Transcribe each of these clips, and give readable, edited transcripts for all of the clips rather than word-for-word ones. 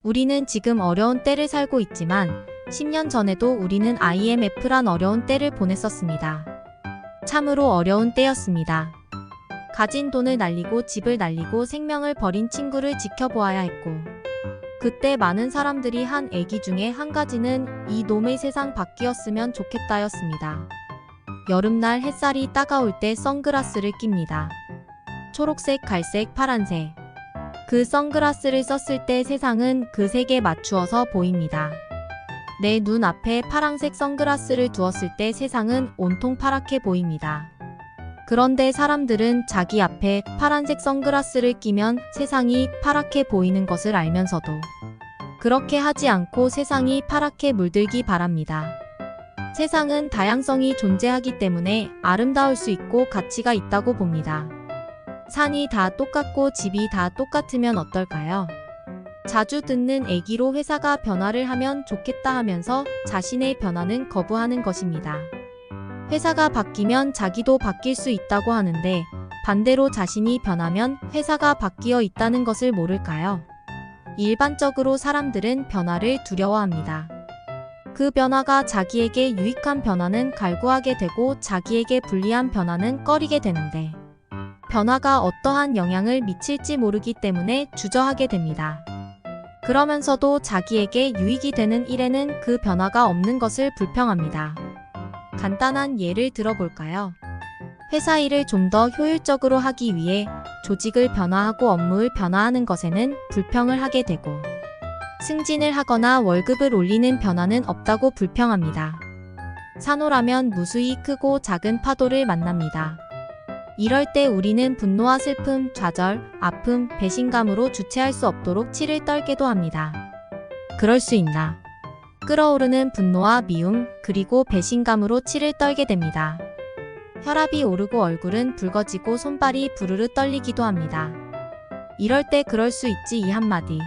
우리는 지금 어려운 때를 살고 있지만 10년 전에도 우리는 IMF란 어려운 때를 보냈었습니다. 참으로 어려운 때였습니다. 가진 돈을 날리고 집을 날리고 생명을 버린 친구를 지켜보아야 했고, 그때 많은 사람들이 한 애기 중에 한 가지는 이 놈의 세상 바뀌었으면 좋겠다였습니다. 여름날 햇살이 따가울 때 선글라스를 낍니다. 초록색, 갈색, 파란색. 그 선글라스를 썼을 때 세상은 그 색에 맞추어서 보입니다. 내 눈 앞에 파란색 선글라스를 두었을 때 세상은 온통 파랗게 보입니다. 그런데 사람들은 자기 앞에 파란색 선글라스를 끼면 세상이 파랗게 보이는 것을 알면서도 그렇게 하지 않고 세상이 파랗게 물들기 바랍니다. 세상은 다양성이 존재하기 때문에 아름다울 수 있고 가치가 있다고 봅니다. 산이 다 똑같고 집이 다 똑같으면 어떨까요? 자주 듣는 얘기로 회사가 변화를 하면 좋겠다 하면서 자신의 변화는 거부하는 것입니다. 회사가 바뀌면 자기도 바뀔 수 있다고 하는데 반대로 자신이 변하면 회사가 바뀌어 있다는 것을 모를까요? 일반적으로 사람들은 변화를 두려워합니다. 그 변화가 자기에게 유익한 변화는 갈구하게 되고 자기에게 불리한 변화는 꺼리게 되는데 변화가 어떠한 영향을 미칠지 모르기 때문에 주저하게 됩니다. 그러면서도 자기에게 유익이 되는 일에는 그 변화가 없는 것을 불평합니다. 간단한 예를 들어볼까요? 회사 일을 좀 더 효율적으로 하기 위해 조직을 변화하고 업무를 변화하는 것에는 불평을 하게 되고 승진을 하거나 월급을 올리는 변화는 없다고 불평합니다. 산호라면 무수히 크고 작은 파도를 만납니다. 이럴 때 우리는 분노와 슬픔, 좌절, 아픔, 배신감으로 주체할 수 없도록 치를 떨게도 합니다. 그럴 수 있나? 끓어오르는 분노와 미움, 그리고 배신감으로 치를 떨게 됩니다. 혈압이 오르고 얼굴은 붉어지고 손발이 부르르 떨리기도 합니다. 이럴 때 그럴 수 있지 이 한마디.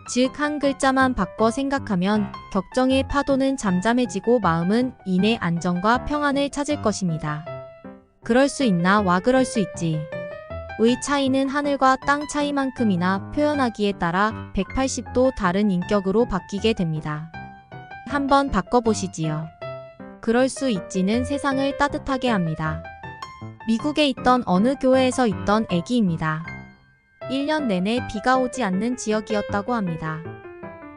즉 한 글자만 바꿔 생각하면 격정의 파도는 잠잠해지고 마음은 인내 안정과 평안을 찾을 것입니다. 그럴 수 있나 와 그럴 수 있지. 의 차이는 하늘과 땅 차이만큼이나 표현하기에 따라 180도 다른 인격으로 바뀌게 됩니다. 한번 바꿔보시지요. 그럴 수 있지는 세상을 따뜻하게 합니다. 미국에 있던 어느 교회에서 있던 아기입니다. 1년 내내 비가 오지 않는 지역이었다고 합니다.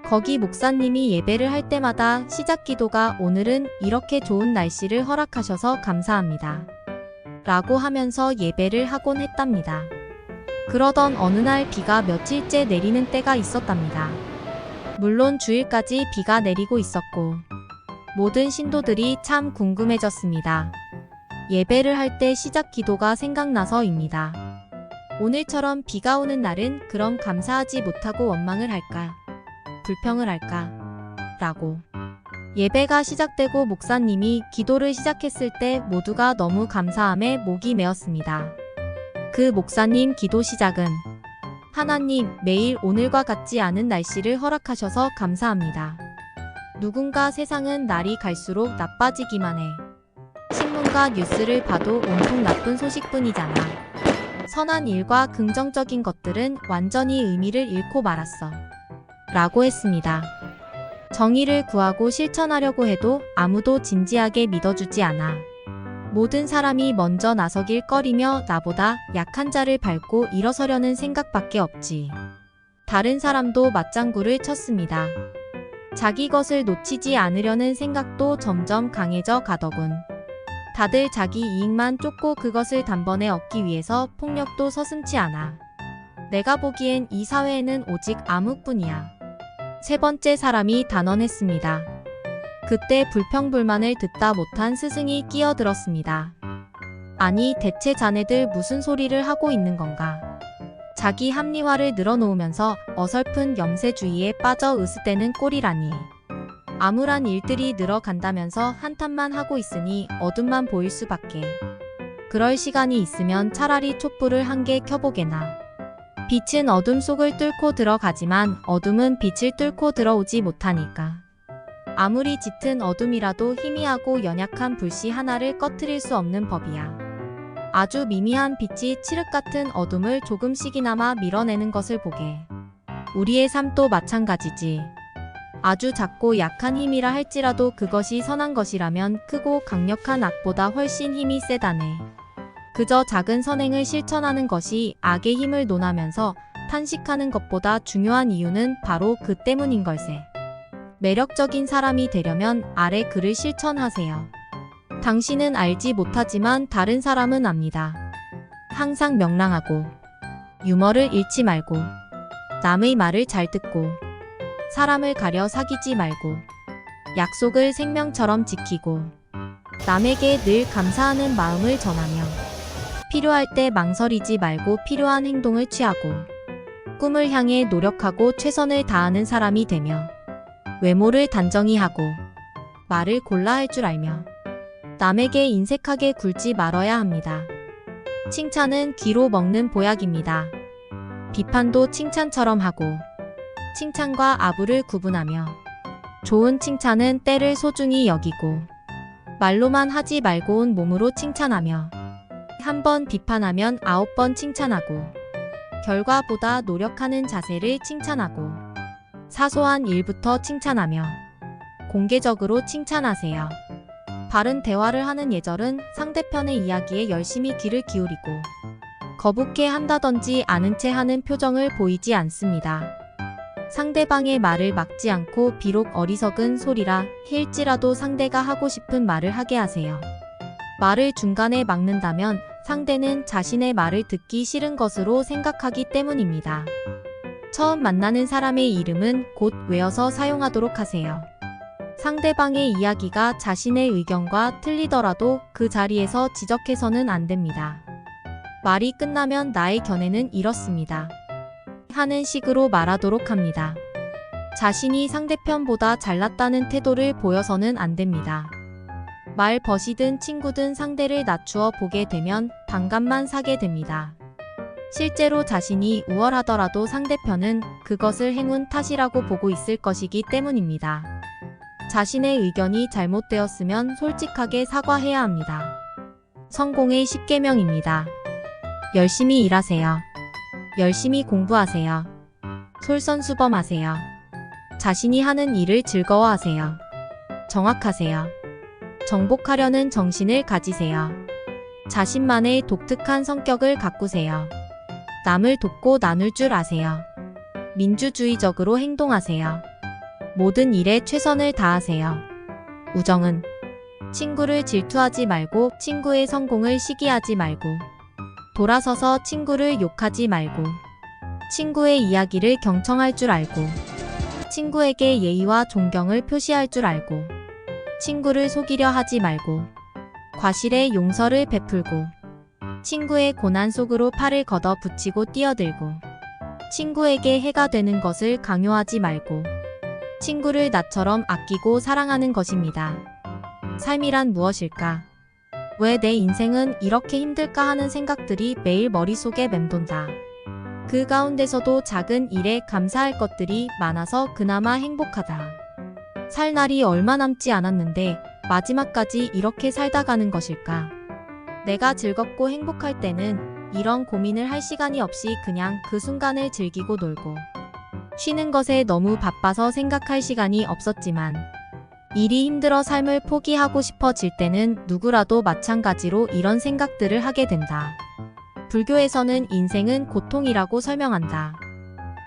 거기 목사님이 예배를 할 때마다 시작 기도가 오늘은 이렇게 좋은 날씨를 허락하셔서 감사합니다. 라고 하면서 예배를 하곤 했답니다. 그러던 어느 날 비가 며칠째 내리는 때가 있었답니다. 물론 주일까지 비가 내리고 있었고 모든 신도들이 참 궁금해졌습니다. 예배를 할 때 시작 기도가 생각나서입니다. 오늘처럼 비가 오는 날은 그럼 감사하지 못하고 원망을 할까? 불평을 할까? 라고. 예배가 시작되고 목사님이 기도를 시작했을 때 모두가 너무 감사함에 목이 메었습니다. 그 목사님 기도 시작은 하나님, 매일 오늘과 같지 않은 날씨를 허락하셔서 감사합니다. 누군가 세상은 날이 갈수록 나빠지기만 해. 신문과 뉴스를 봐도 온통 나쁜 소식뿐이잖아. 선한 일과 긍정적인 것들은 완전히 의미를 잃고 말았어. 라고 했습니다. 정의를 구하고 실천하려고 해도 아무도 진지하게 믿어주지 않아. 모든 사람이 먼저 나서길 꺼리며 나보다 약한 자를 밟고 일어서려는 생각밖에 없지. 다른 사람도 맞장구를 쳤습니다. 자기 것을 놓치지 않으려는 생각도 점점 강해져 가더군. 다들 자기 이익만 쫓고 그것을 단번에 얻기 위해서 폭력도 서슴지 않아. 내가 보기엔 이 사회에는 오직 암흑뿐이야. 세 번째 사람이 단언했습니다. 그때 불평불만을 듣다 못한 스승이 끼어들었습니다. 아니 대체 자네들 무슨 소리를 하고 있는 건가? 자기 합리화를 늘어놓으면서 어설픈 염세주의에 빠져 으스대는 꼴이라니. 암울한 일들이 늘어간다면서 한탄만 하고 있으니 어둠만 보일 수밖에. 그럴 시간이 있으면 차라리 촛불을 한 개 켜보게나. 빛은 어둠 속을 뚫고 들어가지만 어둠은 빛을 뚫고 들어오지 못하니까. 아무리 짙은 어둠이라도 희미하고 연약한 불씨 하나를 꺼트릴 수 없는 법이야. 아주 미미한 빛이 칠흑 같은 어둠을 조금씩이나마 밀어내는 것을 보게. 우리의 삶도 마찬가지지. 아주 작고 약한 힘이라 할지라도 그것이 선한 것이라면 크고 강력한 악보다 훨씬 힘이 세다네. 그저 작은 선행을 실천하는 것이 악의 힘을 논하면서 탄식하는 것보다 중요한 이유는 바로 그 때문인 걸세. 매력적인 사람이 되려면 아래 글을 실천하세요. 당신은 알지 못하지만 다른 사람은 압니다. 항상 명랑하고, 유머를 잃지 말고, 남의 말을 잘 듣고, 사람을 가려 사귀지 말고, 약속을 생명처럼 지키고, 남에게 늘 감사하는 마음을 전하며, 필요할 때 망설이지 말고 필요한 행동을 취하고, 꿈을 향해 노력하고 최선을 다하는 사람이 되며, 외모를 단정히 하고, 말을 골라 할 줄 알며, 남에게 인색하게 굴지 말아야 합니다. 칭찬은 귀로 먹는 보약입니다. 비판도 칭찬처럼 하고, 칭찬과 아부를 구분하며, 좋은 칭찬은 때를 소중히 여기고, 말로만 하지 말고 온 몸으로 칭찬하며, 한 번 비판하면 9번 칭찬하고, 결과보다 노력하는 자세를 칭찬하고, 사소한 일부터 칭찬하며, 공개적으로 칭찬하세요. 바른 대화를 하는 예절은 상대편의 이야기에 열심히 귀를 기울이고, 거북해 한다든지 아는 채 하는 표정을 보이지 않습니다. 상대방의 말을 막지 않고 비록 어리석은 소리라 할지라도 상대가 하고 싶은 말을 하게 하세요. 말을 중간에 막는다면 상대는 자신의 말을 듣기 싫은 것으로 생각하기 때문입니다. 처음 만나는 사람의 이름은 곧 외워서 사용하도록 하세요. 상대방의 이야기가 자신의 의견과 틀리더라도 그 자리에서 지적해서는 안 됩니다. 말이 끝나면 나의 견해는 이렇습니다. 하는 식으로 말하도록 합니다. 자신이 상대편보다 잘났다는 태도를 보여서는 안 됩니다. 말 버시든 친구든 상대를 낮추어 보게 되면 반감만 사게 됩니다. 실제로 자신이 우월하더라도 상대편은 그것을 행운 탓이라고 보고 있을 것이기 때문입니다. 자신의 의견이 잘못되었으면 솔직하게 사과해야 합니다. 성공의 10계명입니다. 열심히 일하세요. 열심히 공부하세요. 솔선수범하세요. 자신이 하는 일을 즐거워하세요. 정확하세요. 정복하려는 정신을 가지세요. 자신만의 독특한 성격을 가꾸세요. 남을 돕고 나눌 줄 아세요. 민주주의적으로 행동하세요. 모든 일에 최선을 다하세요. 우정은 친구를 질투하지 말고 친구의 성공을 시기하지 말고 돌아서서 친구를 욕하지 말고 친구의 이야기를 경청할 줄 알고 친구에게 예의와 존경을 표시할 줄 알고 친구를 속이려 하지 말고 과실에 용서를 베풀고 친구의 고난 속으로 팔을 걷어 붙이고 뛰어들고 친구에게 해가 되는 것을 강요하지 말고 친구를 나처럼 아끼고 사랑하는 것입니다. 삶이란 무엇일까? 왜 내 인생은 이렇게 힘들까 하는 생각들이 매일 머릿속에 맴돈다. 그 가운데서도 작은 일에 감사할 것들이 많아서 그나마 행복하다. 살 날이 얼마 남지 않았는데 마지막까지 이렇게 살다 가는 것일까? 내가 즐겁고 행복할 때는 이런 고민을 할 시간이 없이 그냥 그 순간을 즐기고 놀고 쉬는 것에 너무 바빠서 생각할 시간이 없었지만 일이 힘들어 삶을 포기하고 싶어질 때는 누구라도 마찬가지로 이런 생각들을 하게 된다. 불교에서는 인생은 고통이라고 설명한다.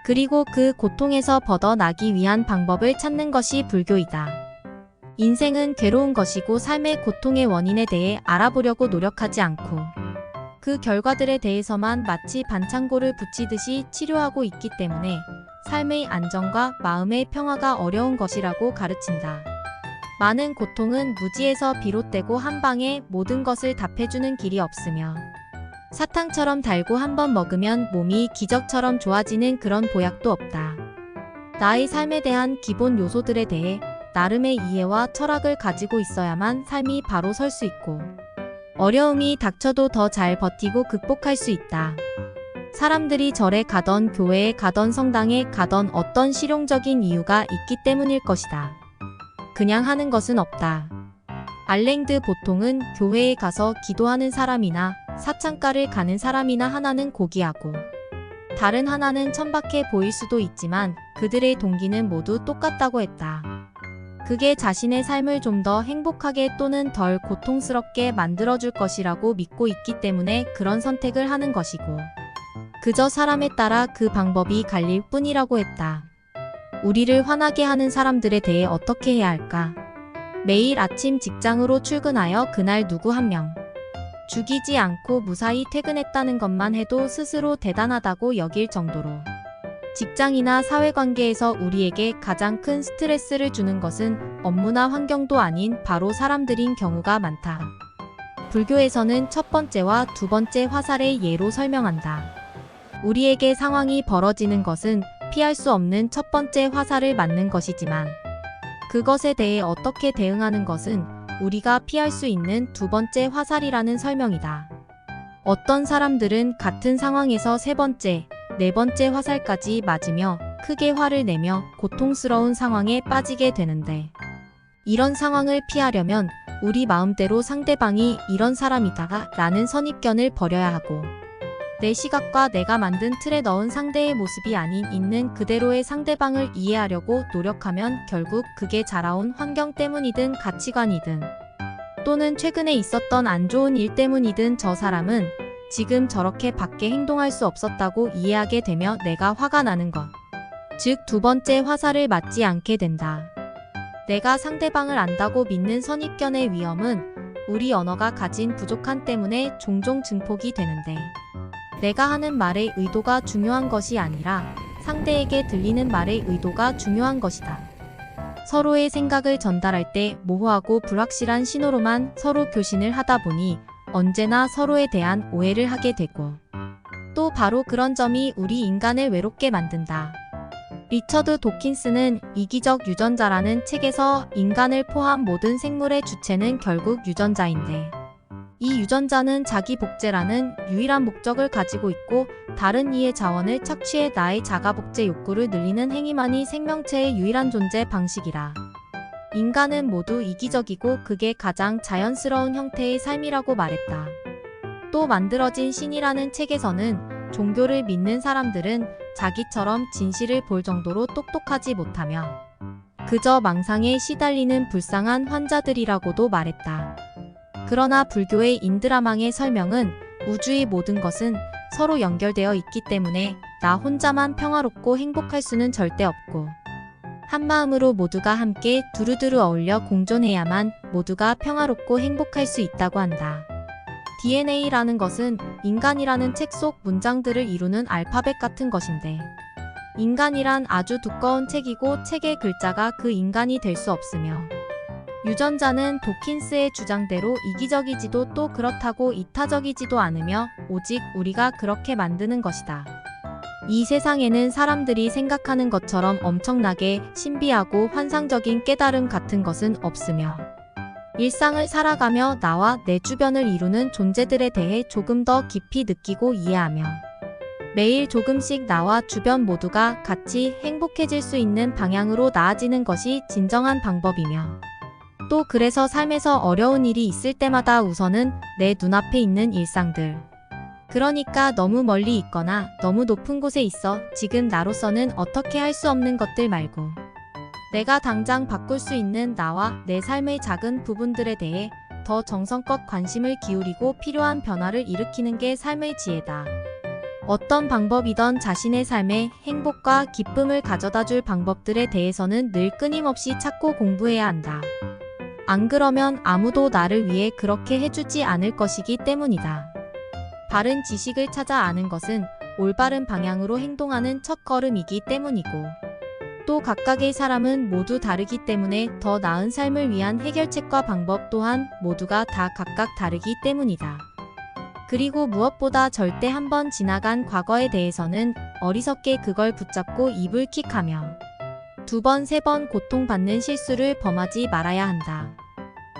그리고 그 고통에서 벗어나기 위한 방법을 찾는 것이 불교이다. 인생은 괴로운 것이고 삶의 고통의 원인에 대해 알아보려고 노력하지 않고 그 결과들에 대해서만 마치 반창고를 붙이듯이 치료하고 있기 때문에 삶의 안정과 마음의 평화가 어려운 것이라고 가르친다. 많은 고통은 무지에서 비롯되고 한 방에 모든 것을 답해주는 길이 없으며 사탕처럼 달고 한 번 먹으면 몸이 기적처럼 좋아지는 그런 보약도 없다. 나의 삶에 대한 기본 요소들에 대해 나름의 이해와 철학을 가지고 있어야만 삶이 바로 설 수 있고 어려움이 닥쳐도 더 잘 버티고 극복할 수 있다. 사람들이 절에 가던 교회에 가던 성당에 가던 어떤 실용적인 이유가 있기 때문일 것이다. 그냥 하는 것은 없다. 알랭드 보통은 교회에 가서 기도하는 사람이나 사창가를 가는 사람이나 하나는 고귀하고 다른 하나는 천박해 보일 수도 있지만 그들의 동기는 모두 똑같다고 했다. 그게 자신의 삶을 좀 더 행복하게 또는 덜 고통스럽게 만들어줄 것이라고 믿고 있기 때문에 그런 선택을 하는 것이고, 그저 사람에 따라 그 방법이 갈릴 뿐이라고 했다. 우리를 화나게 하는 사람들에 대해 어떻게 해야 할까? 매일 아침 직장으로 출근하여 그날 누구 한 명 죽이지 않고 무사히 퇴근했다는 것만 해도 스스로 대단하다고 여길 정도로, 직장이나 사회관계에서 우리에게 가장 큰 스트레스를 주는 것은 업무나 환경도 아닌 바로 사람들인 경우가 많다. 불교에서는 첫 번째와 두 번째 화살의 예로 설명한다. 우리에게 상황이 벌어지는 것은 피할 수 없는 첫 번째 화살을 맞는 것이지만, 그것에 대해 어떻게 대응하는 것은 우리가 피할 수 있는 두 번째 화살이라는 설명이다. 어떤 사람들은 같은 상황에서 세 번째, 네 번째 화살까지 맞으며 크게 화를 내며 고통스러운 상황에 빠지게 되는데, 이런 상황을 피하려면 우리 마음대로 상대방이 이런 사람이다 라는 선입견을 버려야 하고, 내 시각과 내가 만든 틀에 넣은 상대의 모습이 아닌 있는 그대로의 상대방을 이해하려고 노력하면 결국 그게 자라온 환경 때문이든 가치관이든 또는 최근에 있었던 안 좋은 일 때문이든 저 사람은 지금 저렇게 밖에 행동할 수 없었다고 이해하게 되며 내가 화가 나는 것, 즉 두 번째 화살을 맞지 않게 된다. 내가 상대방을 안다고 믿는 선입견의 위험은 우리 언어가 가진 부족함 때문에 종종 증폭이 되는데, 내가 하는 말의 의도가 중요한 것이 아니라 상대에게 들리는 말의 의도가 중요한 것이다. 서로의 생각을 전달할 때 모호하고 불확실한 신호로만 서로 교신을 하다 보니 언제나 서로에 대한 오해를 하게 되고, 또 바로 그런 점이 우리 인간을 외롭게 만든다. 리처드 도킨스는 이기적 유전자라는 책에서 인간을 포함 모든 생물의 주체는 결국 유전자인데, 이 유전자는 자기 복제라는 유일한 목적을 가지고 있고, 다른 이의 자원을 착취해 나의 자가 복제 욕구를 늘리는 행위만이 생명체의 유일한 존재 방식이라. 인간은 모두 이기적이고 그게 가장 자연스러운 형태의 삶이라고 말했다. 또 만들어진 신이라는 책에서는 종교를 믿는 사람들은 자기처럼 진실을 볼 정도로 똑똑하지 못하며 그저 망상에 시달리는 불쌍한 환자들이라고도 말했다. 그러나 불교의 인드라망의 설명은 우주의 모든 것은 서로 연결되어 있기 때문에 나 혼자만 평화롭고 행복할 수는 절대 없고, 한마음으로 모두가 함께 두루두루 어울려 공존해야만 모두가 평화롭고 행복할 수 있다고 한다. DNA라는 것은 인간이라는 책 속 문장들을 이루는 알파벳 같은 것인데, 인간이란 아주 두꺼운 책이고 책의 글자가 그 인간이 될 수 없으며, 유전자는 도킨스의 주장대로 이기적이지도 또 그렇다고 이타적이지도 않으며 오직 우리가 그렇게 만드는 것이다. 이 세상에는 사람들이 생각하는 것처럼 엄청나게 신비하고 환상적인 깨달음 같은 것은 없으며, 일상을 살아가며 나와 내 주변을 이루는 존재들에 대해 조금 더 깊이 느끼고 이해하며 매일 조금씩 나와 주변 모두가 같이 행복해질 수 있는 방향으로 나아지는 것이 진정한 방법이며, 또 그래서 삶에서 어려운 일이 있을 때마다 우선은 내 눈앞에 있는 일상들, 그러니까 너무 멀리 있거나 너무 높은 곳에 있어 지금 나로서는 어떻게 할 수 없는 것들 말고 내가 당장 바꿀 수 있는 나와 내 삶의 작은 부분들에 대해 더 정성껏 관심을 기울이고 필요한 변화를 일으키는 게 삶의 지혜다. 어떤 방법이든 자신의 삶에 행복과 기쁨을 가져다 줄 방법들에 대해서는 늘 끊임없이 찾고 공부해야 한다. 안 그러면 아무도 나를 위해 그렇게 해주지 않을 것이기 때문이다. 바른 지식을 찾아 아는 것은 올바른 방향으로 행동하는 첫걸음이기 때문이고, 또 각각의 사람은 모두 다르기 때문에 더 나은 삶을 위한 해결책과 방법 또한 모두가 다 각각 다르기 때문이다. 그리고 무엇보다 절대 한번 지나간 과거에 대해서는 어리석게 그걸 붙잡고 입을 킥하며 두 번, 세 번 고통받는 실수를 범하지 말아야 한다.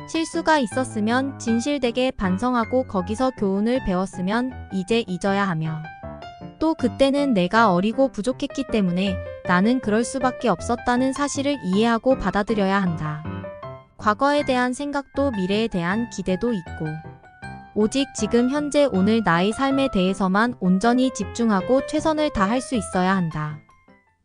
실수가 있었으면 진실되게 반성하고 거기서 교훈을 배웠으면 이제 잊어야 하며, 또 그때는 내가 어리고 부족했기 때문에 나는 그럴 수밖에 없었다는 사실을 이해하고 받아들여야 한다. 과거에 대한 생각도 미래에 대한 기대도 있고, 오직 지금 현재 오늘 나의 삶에 대해서만 온전히 집중하고 최선을 다할 수 있어야 한다.